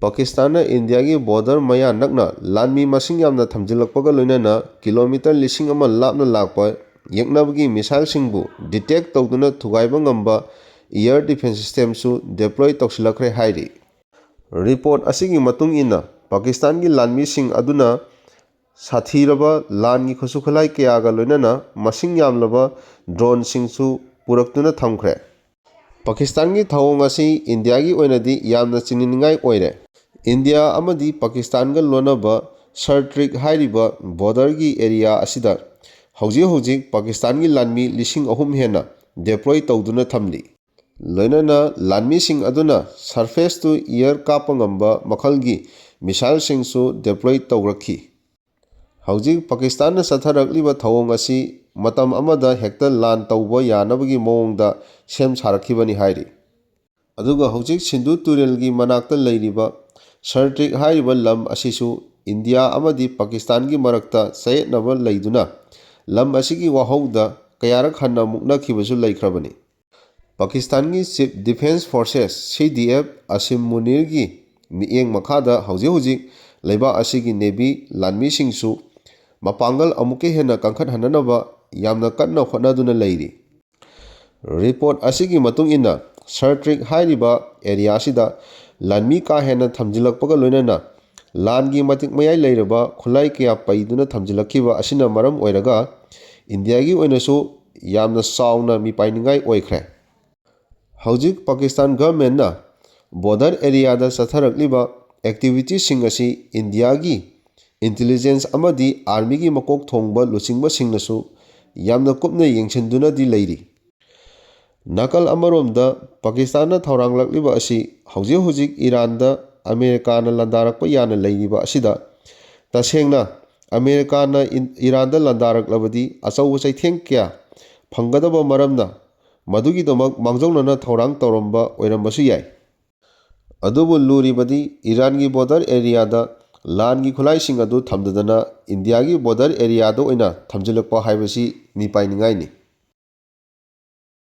ꯄꯥꯀꯤꯁꯇꯥꯟꯅ ꯏꯟꯗꯤꯌꯥꯒꯤ ꯕꯣꯔꯗꯔ ꯃꯌꯥ ꯅꯛꯅ ꯂꯥꯟꯃꯤ ꯃꯁꯤꯡ ꯌꯥꯝꯅ ꯊꯝꯖꯤꯜꯂꯛꯄꯒ ꯂꯣꯏꯅꯅ ꯀꯤꯂꯣꯃꯤꯇꯔ 1,000 ꯂꯥꯞꯅ ꯂꯥꯛꯄ ꯌꯦꯛꯅꯕꯒꯤ ꯃꯤꯁꯥꯏꯜꯁꯤꯡꯕꯨ ꯗꯤꯇꯦꯛ ꯇꯧꯗꯨꯅ ꯊꯨꯒꯥꯏꯕ ꯉꯝꯕ ꯏꯌꯔ ꯗꯤꯐꯦꯟꯁ ꯁꯤꯁꯇꯦꯝꯁꯨ ꯗꯦꯄ꯭ꯂꯣꯏ ꯇꯧꯁꯤꯜꯂꯛꯈ꯭ꯔꯦ ꯍꯥꯏꯔꯤ꯫ ꯔꯤꯄꯣꯔꯠ ꯑꯁꯤꯒꯤ ꯃꯇꯨꯡ ꯏꯟꯅ ꯄꯥꯀꯤꯁꯇꯥꯟꯒꯤ ꯂꯥꯟꯃꯤꯁꯤꯡ ꯑꯗꯨꯅ ꯁꯥꯊꯤꯔꯕ ꯂꯥꯟꯒꯤ ꯈꯨꯠꯁꯨ ꯈꯨꯠꯂꯥꯏ ꯀꯌꯥꯒ ꯂꯣꯏꯅꯅ ꯃꯁꯤꯡ ꯌꯥꯝꯂꯕ ꯗ꯭ꯔꯣꯟꯁꯤꯡꯁꯨ ꯄꯨꯔꯛꯇꯨꯅ ꯊꯝꯈ꯭ꯔꯦ꯫ ꯄꯥꯀꯤꯁꯇꯥꯟꯒꯤ ꯊꯧꯑꯣꯡ ꯑꯁꯤ ꯏꯟꯗꯤꯌꯥꯒꯤ ꯑꯣꯏꯅꯗꯤ ꯌꯥꯝꯅ ꯆꯤꯡꯅꯅꯤꯡꯉꯥꯏ ꯑꯣꯏꯔꯦ꯫ ꯏꯟꯗꯤꯌꯥ ꯑꯃꯗꯤ ꯄꯥꯀꯤꯁꯇꯥꯟꯒ ꯂꯣꯟꯅꯕ ꯁꯔꯇ꯭ꯔꯤꯛ ꯍꯥꯏꯔꯤꯕ ꯕꯣꯔꯗꯔꯒꯤ ꯑꯦꯔꯤꯌꯥ ꯑꯁꯤꯗ ꯍꯧꯖꯤꯛ ꯍꯧꯖꯤꯛ ꯄꯥꯀꯤꯁꯇꯥꯟꯒꯤ ꯂꯥꯟꯃꯤ 3,000 ꯍꯦꯟꯅ ꯗꯦꯄ꯭ꯂꯣꯏ ꯇꯧꯗꯨꯅ ꯊꯝꯂꯤ꯫ ꯂꯣꯏꯅꯅ ꯂꯥꯟꯃꯤꯁꯤꯡ ꯑꯗꯨꯅ ꯁꯔꯐꯦꯁ ꯇꯨ ꯏꯌꯔ ꯀꯥꯞꯄ ꯉꯝꯕ ꯃꯈꯜꯒꯤ ꯃꯤꯁꯥꯏꯜꯁꯤꯡꯁꯨ ꯗꯦꯄ꯭ꯂꯣꯏ ꯇꯧꯔꯛꯈꯤ꯫ ꯍꯧꯖꯤꯛ ꯄꯥꯀꯤꯁꯇꯥꯟꯅ ꯆꯠꯊꯔꯛꯂꯤꯕ ꯊꯧꯑꯣꯡ ꯑꯁꯤ ꯃꯇꯝ ꯑꯃꯗ ꯍꯦꯛꯇ ꯂꯥꯟ ꯇꯧꯕ ꯌꯥꯅꯕꯒꯤ ꯃꯑꯣꯡꯗ ꯁꯦꯝ ꯁꯥꯔꯛꯈꯤꯕꯅꯤ ꯍꯥꯏꯔꯤ꯫ ꯑꯗꯨꯒ ꯍꯧꯖꯤꯛ ꯁꯤꯟꯙꯨ ꯇꯨꯔꯦꯜꯒꯤ ꯃꯅꯥꯛꯇ ꯂꯩꯔꯤꯕ ꯁꯔꯇ꯭ꯔꯤꯛ ꯍꯥꯏꯔꯤꯕ ꯂꯝ ꯑꯁꯤꯁꯨ ꯏꯟꯗꯤꯌꯥ ꯑꯃꯗꯤ ꯄꯥꯀꯤꯁꯇꯥꯟꯒꯤ ꯃꯔꯛꯇ ꯆꯌꯦꯠꯅꯕ ꯂꯩꯗꯨꯅ ꯂꯝ ꯑꯁꯤꯒꯤ ꯋꯥꯍꯧꯗ ꯀꯌꯥꯔꯛ ꯍꯟꯅ ꯃꯨꯛꯅꯈꯤꯕꯁꯨ ꯂꯩꯈ꯭ꯔꯕꯅꯤ꯫ ꯄꯥꯀꯤꯁꯇꯥꯟꯒꯤ ꯆꯤꯐ ꯗꯤꯐꯦꯟꯁ ꯐꯣꯔꯁꯦꯁ (CDF) ꯑꯁꯤꯝ ꯃꯨꯅꯤꯔꯒꯤ ꯃꯤꯠꯌꯦꯡ ꯃꯈꯥꯗ ꯍꯧꯖꯤꯛ ꯍꯧꯖꯤꯛ ꯂꯩꯕꯥꯛ ꯑꯁꯤꯒꯤ ꯅꯦꯚꯤ ꯂꯥꯟꯃꯤꯁꯤꯡꯁꯨ ꯃꯄꯥꯡꯒꯜ ꯑꯃꯨꯛꯀ ꯍꯦꯟꯅ ꯀꯟꯈꯠꯍꯟꯅꯕ ꯌꯥꯝꯅ ꯀꯟꯅ ꯍꯣꯠꯅꯗꯨꯅ ꯂꯩꯔꯤ꯫ ꯔꯤꯄꯣꯔꯠ ꯑꯁꯤꯒꯤ ꯃꯇꯨꯡ ꯏꯟꯅ ꯁꯔꯇ꯭ꯔꯤꯛ ꯍꯥꯏꯔꯤꯕ ꯑꯦꯔꯤꯌꯥꯁꯤꯗ ꯂꯥꯟꯃꯤ ꯀꯥ ꯍꯦꯟꯅ ꯊꯝꯖꯤꯜꯂꯛꯄꯒ ꯂꯣꯏꯅꯅ ꯂꯥꯟꯒꯤ ꯃꯇꯤꯛ ꯃꯌꯥꯏ ꯂꯩꯔꯕ ꯈꯨꯠꯂꯥꯏ ꯀꯌꯥ ꯄꯩꯗꯨꯅ ꯊꯝꯖꯤꯜꯂꯛꯈꯤꯕ ꯑꯁꯤꯅ ꯃꯔꯝ ꯑꯣꯏꯔꯒ ꯏꯟꯗꯤꯌꯥꯒꯤ ꯑꯣꯏꯅꯁꯨ ꯌꯥꯝꯅ ꯆꯥꯎꯅ ꯃꯤꯄꯥꯏꯅꯤꯡꯉꯥꯏ ꯑꯣꯏꯈ꯭ꯔꯦ꯫ ꯍꯧꯖꯤꯛ ꯄꯥꯀꯤꯁꯇꯥꯟ ꯒꯚꯔꯟꯃꯦꯟꯠꯅ ꯕꯣꯔꯗꯔ ꯑꯦꯔꯤꯌꯥꯗ ꯆꯠꯊꯔꯛꯂꯤꯕ ꯑꯦꯛꯇꯤꯚꯤꯇꯤꯁꯤꯡ ꯑꯁꯤ ꯏꯟꯗꯤꯌꯥꯒꯤ ꯏꯟꯇꯤꯂꯤꯖꯦꯟꯁ ꯑꯃꯗꯤ ꯑꯥꯔꯃꯤꯒꯤ ꯃꯀꯣꯛ ꯊꯣꯡꯕ ꯂꯨꯆꯤꯡꯕꯁꯤꯡꯅꯁꯨ ꯌꯥꯝꯅ ꯀꯨꯞꯅ ꯌꯦꯡꯁꯤꯟꯗꯨꯅꯗꯤ ꯂꯩꯔꯤ꯫ ꯅꯥꯀꯜ ꯑꯃꯔꯣꯝꯗ ꯄꯥꯀꯤꯁꯇꯥꯟꯅ ꯊꯧꯔꯥꯡꯂꯛꯂꯤꯕ ꯑꯁꯤ ꯍꯧꯖꯤꯛ ꯍꯧꯖꯤꯛ ꯏꯔꯥꯟꯗ ꯑꯃꯦꯔꯤꯀꯥꯅ ꯂꯥꯟꯗꯥꯔꯛꯄ ꯌꯥꯅ ꯂꯩꯔꯤꯕ ꯑꯁꯤꯗ ꯇꯁꯦꯡꯅ ꯑꯃꯦꯔꯤꯀꯥꯅ ꯏꯔꯥꯟꯗ ꯂꯥꯟꯗꯥꯔꯛꯂꯕꯗꯤ ꯑꯆꯧꯕ ꯆꯩꯊꯦꯡ ꯀꯌꯥ ꯐꯪꯒꯗꯕ ꯃꯔꯝꯅ ꯃꯗꯨꯒꯤꯗꯃꯛ ꯃꯥꯡꯖꯧꯅꯅ ꯊꯧꯔꯥꯡ ꯇꯧꯔꯝꯕ ꯑꯣꯏꯔꯝꯕꯁꯨ ꯌꯥꯏ꯫ ꯑꯗꯨꯕꯨ ꯂꯨꯔꯤꯕꯗꯤ ꯏꯔꯥꯟꯒꯤ ꯕꯣꯔꯗꯔ ꯑꯦꯔꯤꯌꯥꯗ ꯂꯥꯟꯒꯤ ꯈꯨꯠꯂꯥꯏꯁꯤꯡ ꯑꯗꯨ ꯊꯝꯗꯗꯅ ꯏꯟꯗꯤꯌꯥꯒꯤ ꯕꯣꯔꯗꯔ ꯑꯦꯔꯤꯌꯥꯗ ꯑꯣꯏꯅ ꯊꯝꯖꯤꯜꯂꯛꯄ ꯍꯥꯏꯕꯁꯤ ꯃꯤꯄꯥꯏꯅꯤꯡꯉꯥꯏꯅꯤ꯫